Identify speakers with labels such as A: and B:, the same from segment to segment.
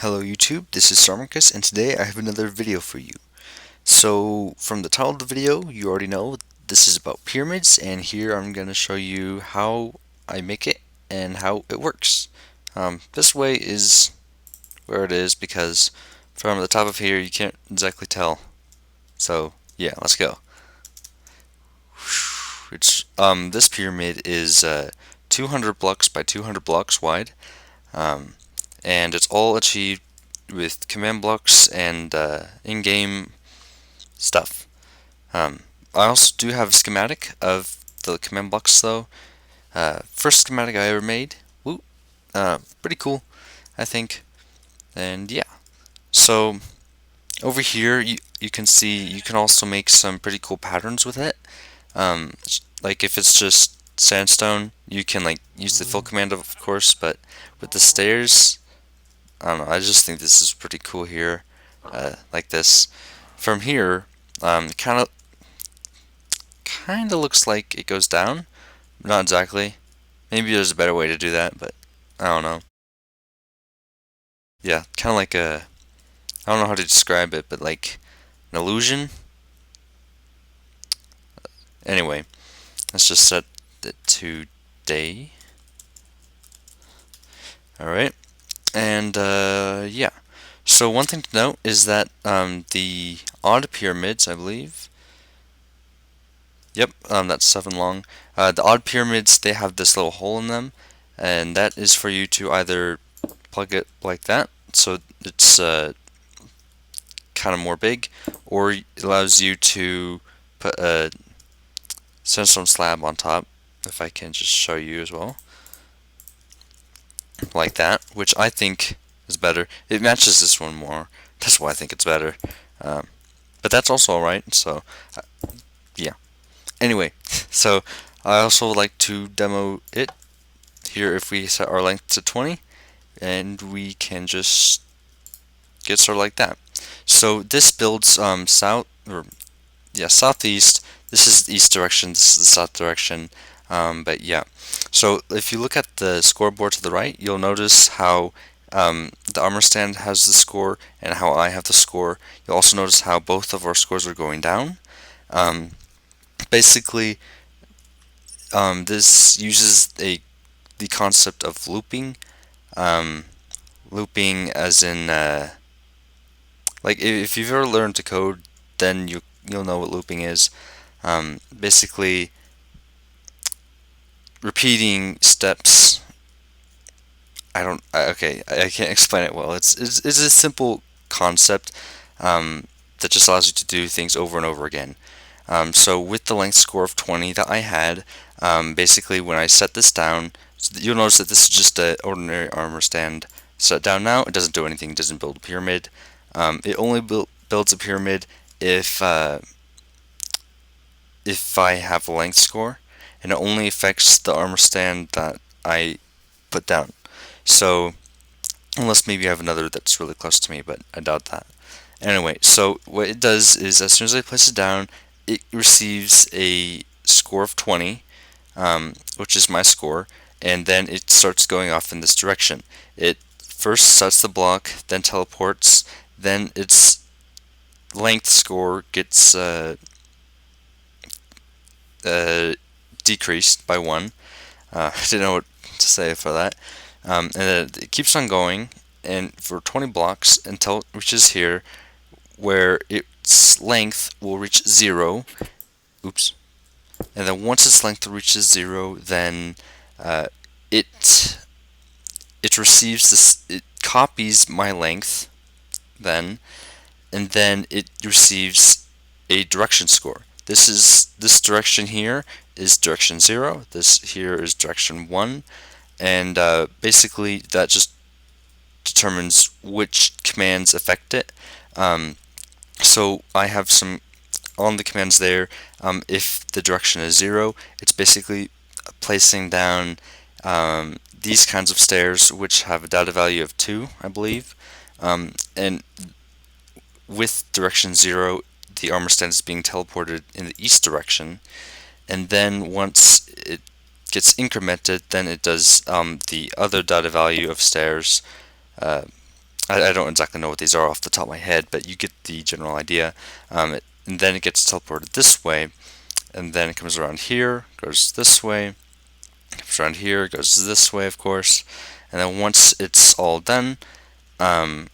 A: Hello YouTube, this is Sarmacus, and today I have another video for you. So, from the title of the video, you already know this is about pyramids, and here I'm going to show you how I make it and how it works. This way is where it is because from the top of here you can't exactly tell. So, yeah, let's go. This pyramid is 200 blocks by 200 blocks wide. And it's all achieved with command blocks and in-game stuff. I also do have a schematic of the command blocks though. First schematic I ever made. Woo! Pretty cool, I think. And yeah. So over here you can see you can also make some pretty cool patterns with it. Like if it's just sandstone, you can like use the fill command of course, but with the stairs, I don't know, I just think this is pretty cool here, like this. From here, kind of looks like it goes down. Not exactly. Maybe there's a better way to do that, but I don't know. Yeah, kind of like a, I don't know how to describe it, but like an illusion. Anyway, let's just set it to day. Alright, and yeah. So one thing to note is that the odd pyramids, I believe, yep, that's 7 long. The odd pyramids, they have this little hole in them, and that is for you to either plug it like that, so it's kind of more big, or it allows you to put a sandstone slab on top, if I can just show you as well, like that, which I think is better. It matches this one more, that's why I think it's better. But that's also alright, so yeah. Anyway, so I also like to demo it here if we set our length to 20, and we can just get started like that. So this builds southeast. This is the east direction, this is the south direction, but yeah. So if you look at the scoreboard to the right, you'll notice how the armor stand has the score and how I have the score. You'll also notice how both of our scores are going down. Basically, this uses the concept of looping. Looping as in, like if you've ever learned to code, then you'll know what looping is. Basically, repeating steps. I can't explain it well. It's a simple concept that just allows you to do things over and over again. So with the length score of 20 that I had, basically when I set this down, you'll notice that this is just an ordinary armor stand set down now. It doesn't do anything, it doesn't build a pyramid. It only builds a pyramid if I have a length score, and it only affects the armor stand that I put down. So, unless maybe I have another that's really close to me, but I doubt that. Anyway, so what it does is as soon as I place it down, it receives a score of 20, which is my score, and then it starts going off in this direction. It first sets the block, then teleports, then its length score gets decreased by 1. I didn't know what to say for that. And then it keeps on going, and for 20 blocks until it reaches here, where its length will reach 0. Oops. And then once its length reaches 0, then it receives this. It copies my length, then, and then it receives a direction score. This direction here is direction 0. This here is direction 1. And basically that just determines which commands affect it. So I have some on the commands there. If the direction is 0, it's basically placing down these kinds of stairs, which have a data value of 2, I believe. And with direction 0, the armor stand is being teleported in the east direction. And then once it gets incremented, then it does the other data value of stairs I don't exactly know what these are off the top of my head, but you get the general idea. And then it gets teleported this way, and then it comes around here, goes this way, comes around here, goes this way, of course. And then once it's all done, um,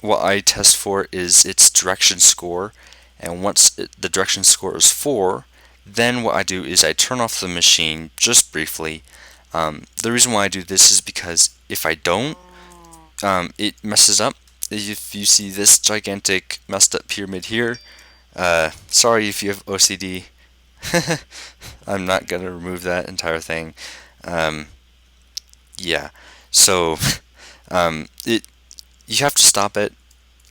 A: what I test for is its direction score. And once the direction score is 4, then what I do is I turn off the machine just briefly. The reason why I do this is because if I don't, it messes up. If you see this gigantic messed up pyramid here, sorry if you have OCD. I'm not going to remove that entire thing. Um, yeah, so it you have to stop it,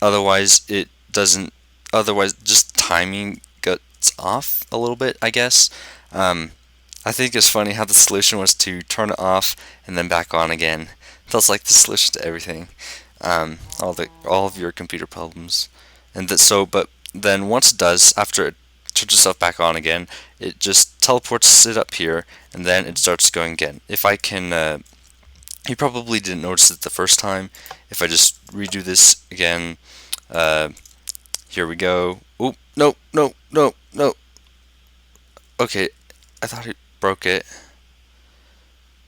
A: otherwise it doesn't. Otherwise, just timing gets off a little bit, I guess. Um, I think it's funny how the solution was to turn it off and then back on again. That's like the solution to everything. All of your computer problems, and but then once it does, after it turns itself back on again, it just teleports it up here, and then it starts going again. If I can, you probably didn't notice it the first time. If I just redo this again, uh, here we go. Oh, no, no, no, no. Okay, I thought it broke it.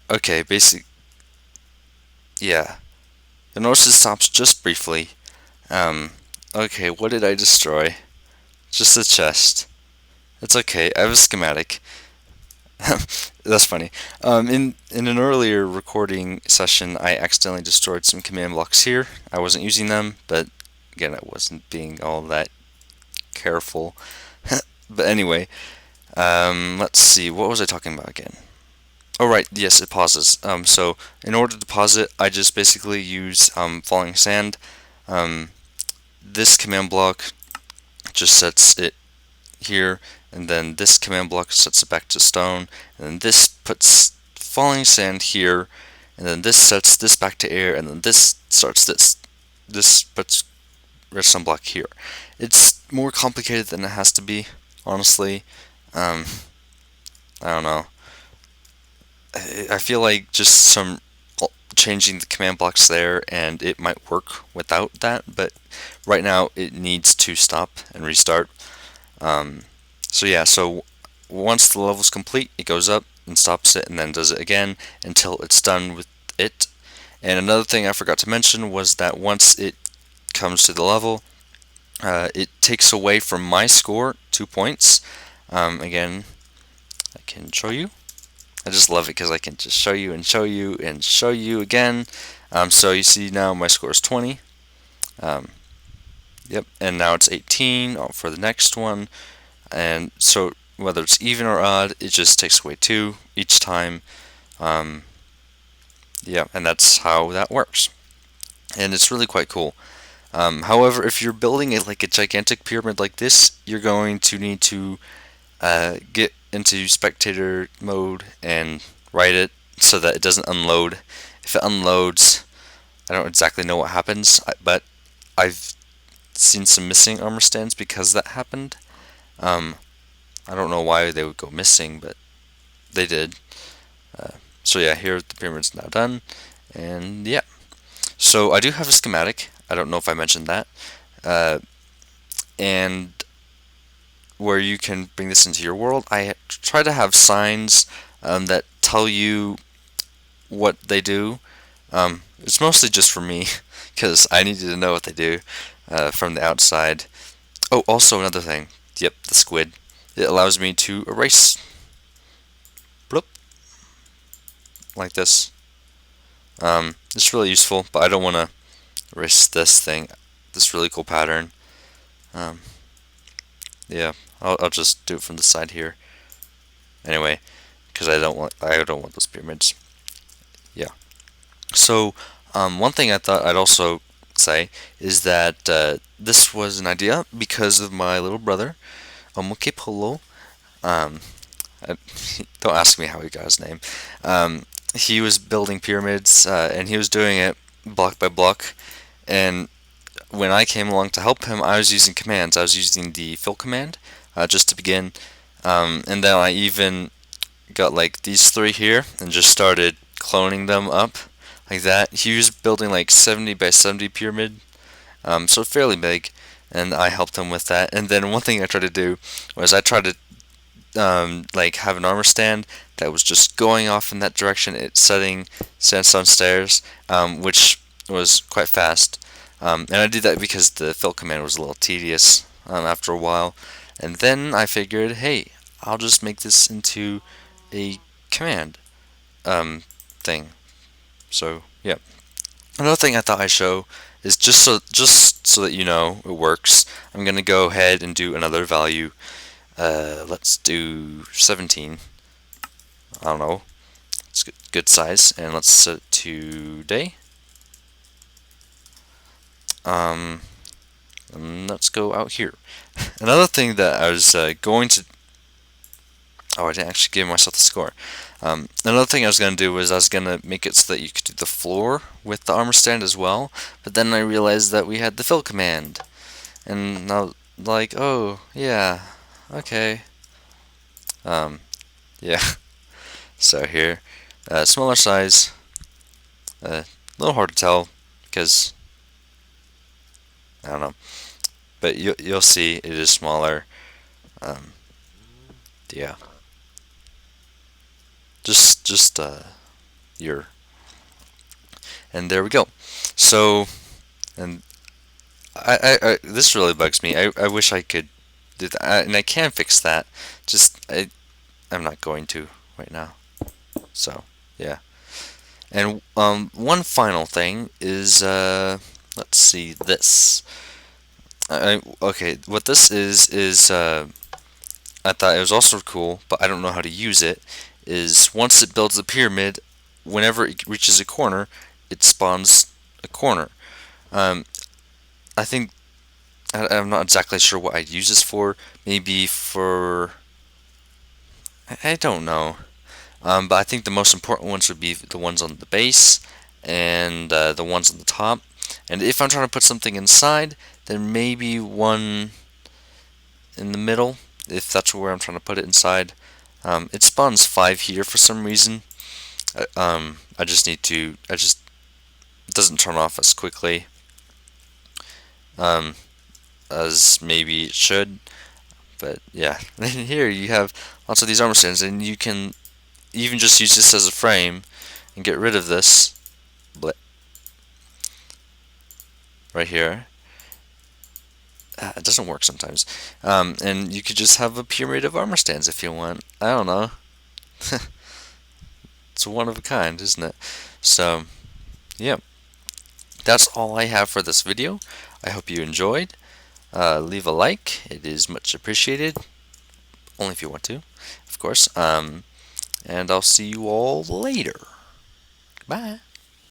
A: Okay, yeah. You'll notice it stops just briefly. Okay, what did I destroy? Just the chest. It's okay, I have a schematic. That's funny. In an earlier recording session, I accidentally destroyed some command blocks here. I wasn't using them, but again, I wasn't being all that careful. But anyway, let's see, what was I talking about again? Oh right, yes, it pauses. So in order to pause it, I just basically use falling sand. Um, this command block just sets it here, and then this command block sets it back to stone, and then this puts falling sand here, and then this sets this back to air, and then this starts this. This puts redstone block here. It's more complicated than it has to be, honestly. Um, I don't know. I feel like just some changing the command blocks there and it might work without that, but right now it needs to stop and restart. Um, so yeah, so once the level's complete, it goes up and stops it and then does it again until it's done with it. And another thing I forgot to mention was that once it comes to the level, it takes away from my score 2 points. Again, I can show you. I just love it because I can just show you and show you and show you again. So you see now my score is 20. Yep, and now it's 18 for the next one. And so whether it's even or odd, it just takes away 2 each time. Yeah, and that's how that works. And it's really quite cool. However, if you're building like a gigantic pyramid like this, you're going to need to get into spectator mode and write it so that it doesn't unload. If it unloads, I don't exactly know what happens, but I've seen some missing armor stands because that happened. I don't know why they would go missing, but they did. So yeah, here the pyramid's now done, and yeah. So I do have a schematic. I don't know if I mentioned that. And where you can bring this into your world, I try to have signs that tell you what they do. It's mostly just for me, because I needed to know what they do from the outside. Oh, also another thing. Yep, the squid. It allows me to erase. Bloop. Like this. It's really useful, but I don't want to erase this thing. This really cool pattern. Yeah, I'll just do it from the side here. Anyway, because I don't want those pyramids. Yeah. So one thing I thought I'd also say is that this was an idea because of my little brother, Omoke Polo. Um, don't ask me how he got his name. He was building pyramids and he was doing it block by block. And when I came along to help him, I was using commands. I was using the fill command just to begin. And then I even got like these 3 here and just started cloning them up. like that. He was building like 70 by 70 pyramid, so fairly big, and I helped him with that. And then one thing I tried to do was I tried to like have an armor stand that was just going off in that direction. It's setting sandstone stairs, which was quite fast. And I did that because the fill command was a little tedious after a while. And then I figured, hey, I'll just make this into a command thing. So yeah. Another thing I thought I'd show is just so that you know it works. I'm gonna go ahead and do another value. Let's do 17. I don't know. It's good size, and let's set it to day. And let's go out here. Another thing that I was going to. Oh, I didn't actually give myself the score. Another thing I was going to do was I was going to make it so that you could do the floor with the armor stand as well. But then I realized that we had the fill command. And I was like, oh, yeah, okay. Yeah. So here, smaller size, a little hard to tell because I don't know, but you'll see it is smaller. Um, yeah, just your and there we go. So and I this really bugs me. I wish I could do that, and I can fix that. Just I'm not going to right now. So yeah. And one final thing is let's see this. Okay, what this is I thought it was also cool, but I don't know how to use it. Is once it builds a pyramid, whenever it reaches a corner, it spawns a corner. Um, I think I'm not exactly sure what I'd use this for. Maybe for I don't know. But I think the most important ones would be the ones on the base and the ones on the top. And if I'm trying to put something inside, then maybe one in the middle, if that's where I'm trying to put it inside. It spawns 5 here for some reason. I just need to, it doesn't turn off as quickly um, as maybe it should. But yeah, and here you have lots of these armor stands, and you can even just use this as a frame and get rid of this right here. It doesn't work sometimes. And you could just have a pyramid of armor stands if you want. I don't know. It's one of a kind, isn't it? So, yeah. That's all I have for this video. I hope you enjoyed. Leave a like. It is much appreciated. Only if you want to, of course. And I'll see you all later. Bye.